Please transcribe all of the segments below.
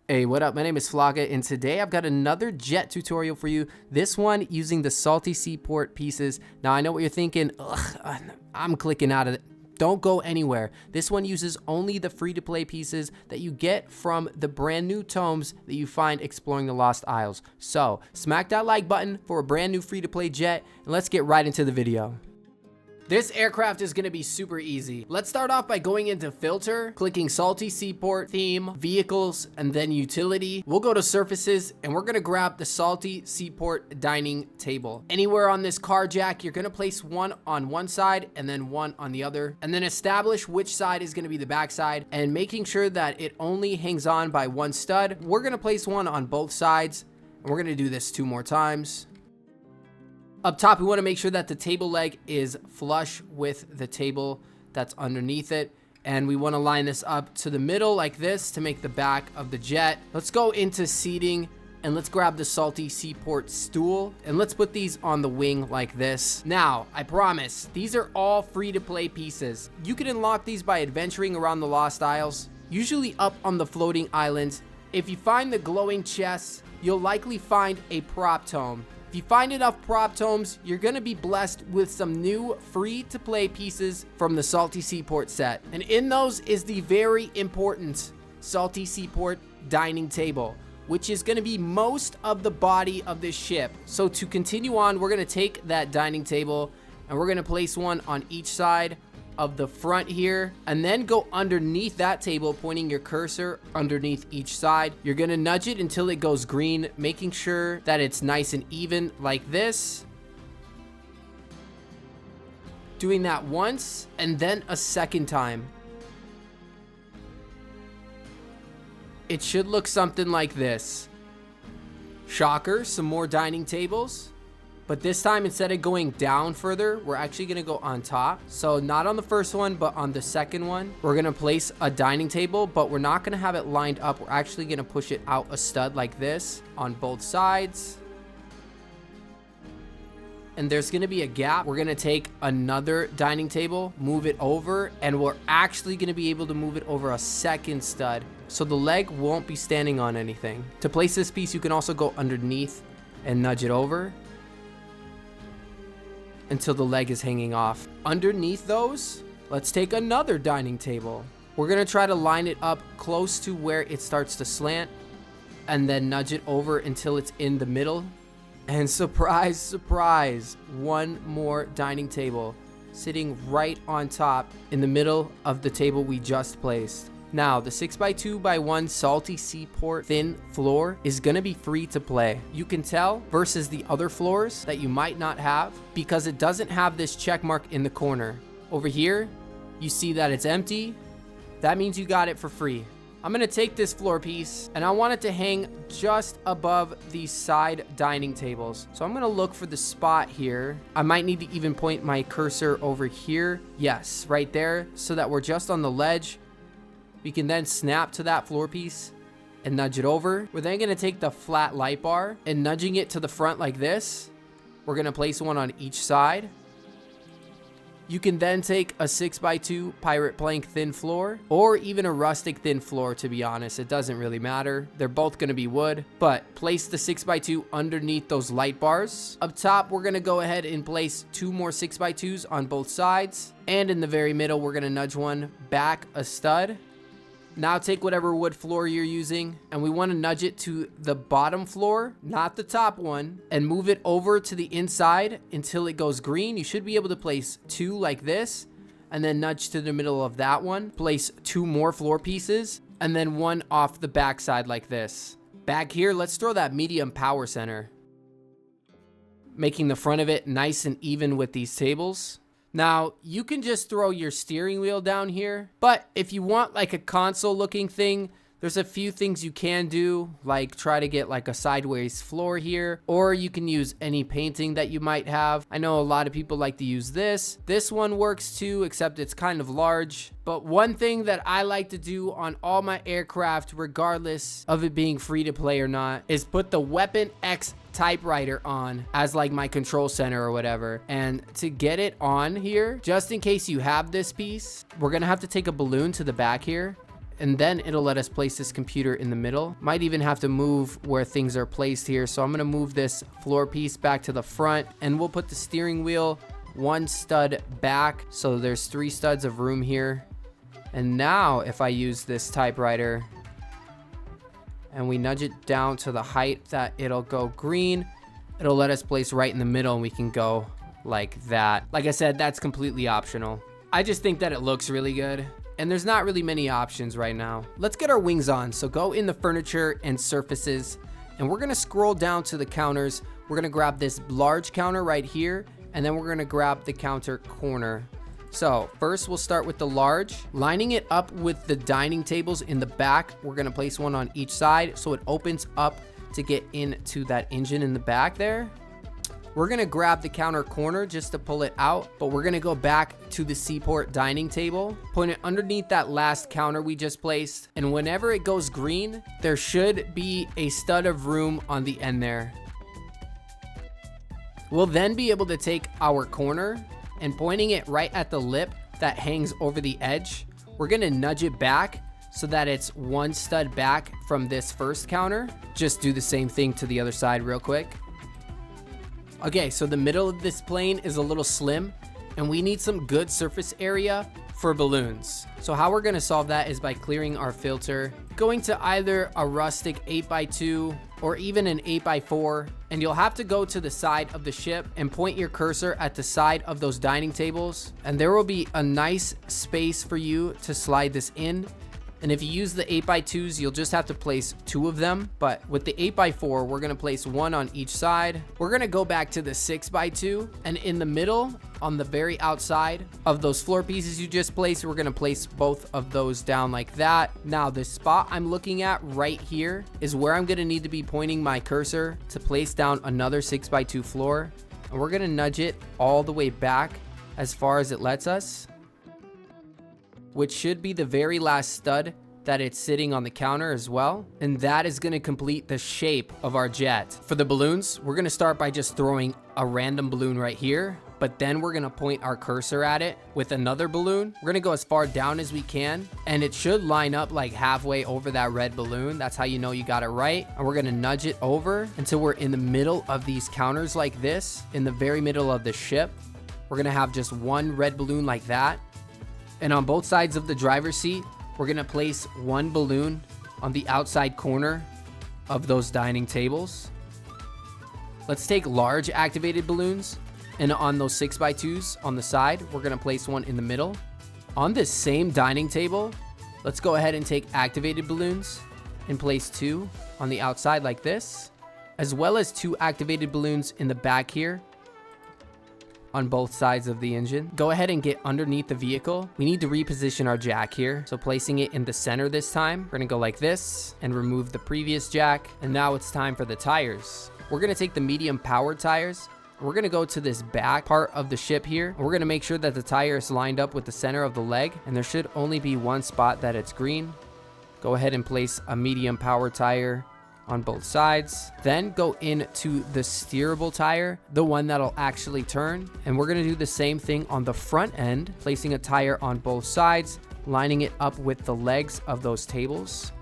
Hey, what up? My name is Flaga, and today I've got another jet tutorial for you. This one using the Salty Seaport Pieces. Now, I know what you're thinking. Ugh, I'm clicking out of it. Don't go anywhere. This one uses only the free-to-play pieces that you get from the brand new tomes that you find exploring the Lost Isles. So, smack that like button for a brand new free-to-play jet, and let's get right into the video. This aircraft is going to be super easy. Let's start off by going into filter, clicking Salty Seaport theme, vehicles, and then utility. We'll go to surfaces and we're going to grab the Salty Seaport dining table. Anywhere on this car jack, you're going to place one on one side and then one on the other, and then establish which side is going to be the back side, and making sure that it only hangs on by one stud. We're going to place one on both sides, and we're going to do this 2 more times. Up top, we want to make sure that the table leg is flush with the table that's underneath it. And we want to line this up to the middle like this to make the back of the jet. Let's go into seating and let's grab the Salty Seaport stool and let's put these on the wing like this. Now, I promise, these are all free to play pieces. You can unlock these by adventuring around the Lost Isles, usually up on the floating islands. If you find the glowing chests, you'll likely find a prop tome. If you find enough prop tomes, you're going to be blessed with some new free-to-play pieces from the Salty Seaport set. And in those is the very important Salty Seaport dining table, which is going to be most of the body of this ship. So to continue on, we're going to take that dining table and we're going to place one on each side of the front here, and then go underneath that table, pointing your cursor underneath each side. You're gonna nudge it until it goes green, making sure that it's nice and even like this. Doing that once and then a second time. It should look something like this. Shocker, some more dining tables. But this time, instead of going down further, we're actually going to go on top. So not on the first one, but on the second one, we're going to place a dining table, but we're not going to have it lined up. We're actually going to push it out a stud like this on both sides. And there's going to be a gap. We're going to take another dining table, move it over, and we're actually going to be able to move it over a second stud. So the leg won't be standing on anything. To place this piece, you can also go underneath and nudge it over until the leg is hanging off. Underneath those, let's take another dining table. We're gonna try to line it up close to where it starts to slant and then nudge it over until it's in the middle. And surprise, surprise, one more dining table sitting right on top in the middle of the table we just placed. Now, the 6x2x1 Salty Seaport thin floor is going to be free to play. You can tell versus the other floors that you might not have because it doesn't have this check mark in the corner. Over here, you see that it's empty. That means you got it for free. I'm going to take this floor piece and I want it to hang just above these side dining tables. So I'm going to look for the spot here. I might need to even point my cursor over here. Yes, right there, so that we're just on the ledge. We can then snap to that floor piece and nudge it over. We're then going to take the flat light bar and nudging it to the front like this. We're going to place one on each side. You can then take a 6x2 pirate plank thin floor or even a rustic thin floor, to be honest. It doesn't really matter. They're both going to be wood, but place the 6x2 underneath those light bars. Up top, we're going to go ahead and place 2 more 6x2s on both sides. And in the very middle, we're going to nudge one back a stud. Now take whatever wood floor you're using and we want to nudge it to the bottom floor, not the top one, and move it over to the inside until it goes green. You should be able to place 2 like this and then nudge to the middle of that one. Place 2 more floor pieces and then one off the back side like this. Back here, let's throw that medium power center, making the front of it nice and even with these tables. Now, you can just throw your steering wheel down here, but if you want like a console looking thing, there's a few things you can do, like try to get like a sideways floor here, or you can use any painting that you might have. I know a lot of people like to use this. This one works too, except it's kind of large. But one thing that I like to do on all my aircraft, regardless of it being free to play or not, is put the Weapon X typewriter on as like my control center or whatever. And to get it on here, just in case you have this piece, we're gonna have to take a balloon to the back here and then it'll let us place this computer in the middle. Might even have to move where things are placed here. So I'm gonna move this floor piece back to the front, and we'll put the steering wheel one stud back. So there's 3 studs of room here. And now if I use this typewriter and we nudge it down to the height that it'll go green, it'll let us place right in the middle, and we can go like that. Like I said, that's completely optional. I just think that it looks really good, and there's not really many options right now. Let's get our wings on. So go in the furniture and surfaces, and we're gonna scroll down to the counters. We're gonna grab this large counter right here, and then we're gonna grab the counter corner. So first we'll start with the large, lining it up with the dining tables in the back. We're gonna place one on each side so it opens up to get into that engine in the back there. We're gonna grab the counter corner just to pull it out, but we're gonna go back to the Seaport dining table, point it underneath that last counter we just placed, and whenever it goes green, there should be a stud of room on the end there. We'll then be able to take our corner and pointing it right at the lip that hangs over the edge, we're gonna nudge it back so that it's 1 stud back from this first counter. Just do the same thing to the other side real quick. Okay, so the middle of this plane is a little slim, and we need some good surface area for balloons. So how we're gonna solve that is by clearing our filter, going to either a rustic 8x2 or even an 8x4, and you'll have to go to the side of the ship and point your cursor at the side of those dining tables, and there will be a nice space for you to slide this in. And if you use the 8x2s, you'll just have to place 2 of them. But with the 8x4, we're gonna place 1 on each side. We're gonna go back to the 6x2, and in the middle, on the very outside of those floor pieces you just placed, we're gonna place both of those down like that. Now, the spot I'm looking at right here is where I'm gonna need to be pointing my cursor to place down another 6x2 floor. And we're gonna nudge it all the way back as far as it lets us, which should be the very last stud that it's sitting on the counter as well. And that is gonna complete the shape of our jet. For the balloons, we're gonna start by just throwing a random balloon right here, but then we're gonna point our cursor at it with another balloon. We're gonna go as far down as we can, and it should line up like halfway over that red balloon. That's how you know you got it right. And we're gonna nudge it over until we're in the middle of these counters like this, in the very middle of the ship. We're gonna have just 1 red balloon like that. And on both sides of the driver's seat, we're gonna place 1 balloon on the outside corner of those dining tables. Let's take large activated balloons, and on those 6x2s on the side, we're gonna place 1 in the middle. On this same dining table, let's go ahead and take activated balloons and place 2 on the outside like this, as well as 2 activated balloons in the back here on both sides of the engine. Go ahead and get underneath the vehicle. We need to reposition our jack here. So placing it in the center this time, we're gonna go like this and remove the previous jack. And now it's time for the tires. We're gonna take the medium powered tires. We're gonna go to this back part of the ship here. We're gonna make sure that the tire is lined up with the center of the leg, and there should only be 1 spot that it's green. Go ahead and place a medium power tire on both sides. Then go into the steerable tire, the one that'll actually turn. And we're gonna do the same thing on the front end, placing a tire on both sides, lining it up with the legs of those tables.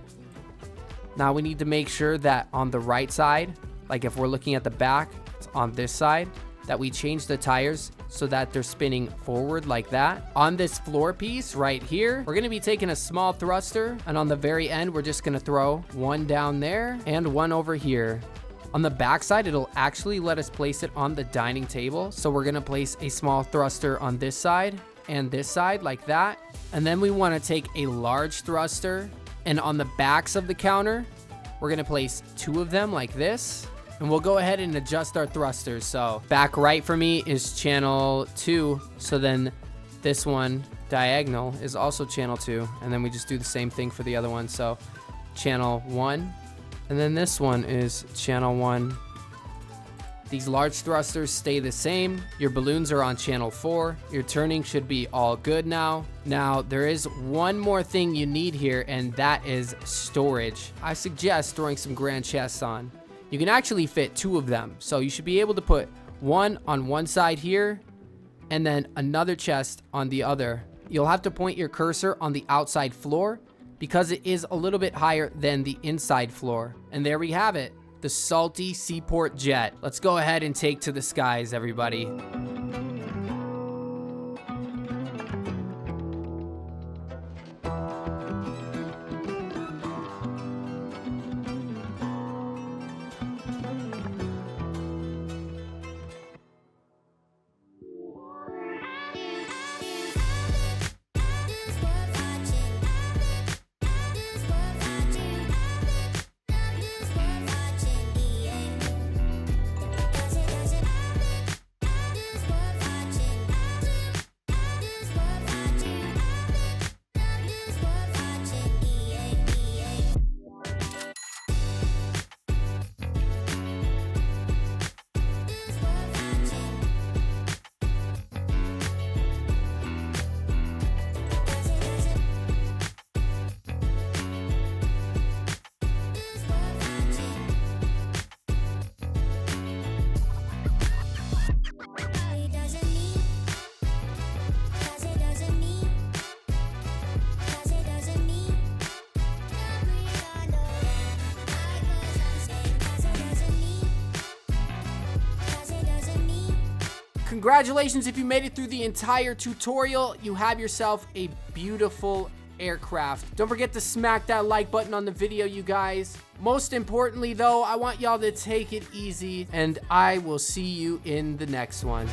Now we need to make sure that on the right side, like if we're looking at the back, on this side, that we change the tires so that they're spinning forward like that. On this floor piece right here, we're gonna be taking a small thruster, and on the very end, we're just gonna throw 1 down there and 1 over here. On the back side, it'll actually let us place it on the dining table. So we're gonna place a small thruster on this side and this side like that. And then we wanna take a large thruster, and on the backs of the counter, we're gonna place 2 of them like this. And we'll go ahead and adjust our thrusters. So back right for me is channel 2. So then this one diagonal is also channel 2. And then we just do the same thing for the other one. So channel 1. And then this one is channel 1. These large thrusters stay the same. Your balloons are on channel 4. Your turning should be all good now. Now, there is one more thing you need here, and that is storage. I suggest throwing some grand chests on. You can actually fit 2 of them. So you should be able to put 1 on one side here and then another chest on the other. You'll have to point your cursor on the outside floor because it is a little bit higher than the inside floor. And there we have it, the Salty Seaport Jet. Let's go ahead and take to the skies, everybody. Congratulations if you made it through the entire tutorial. You have yourself a beautiful aircraft. Don't forget to smack that like button on the video, you guys. Most importantly though, I want y'all to take it easy, and I will see you in the next one.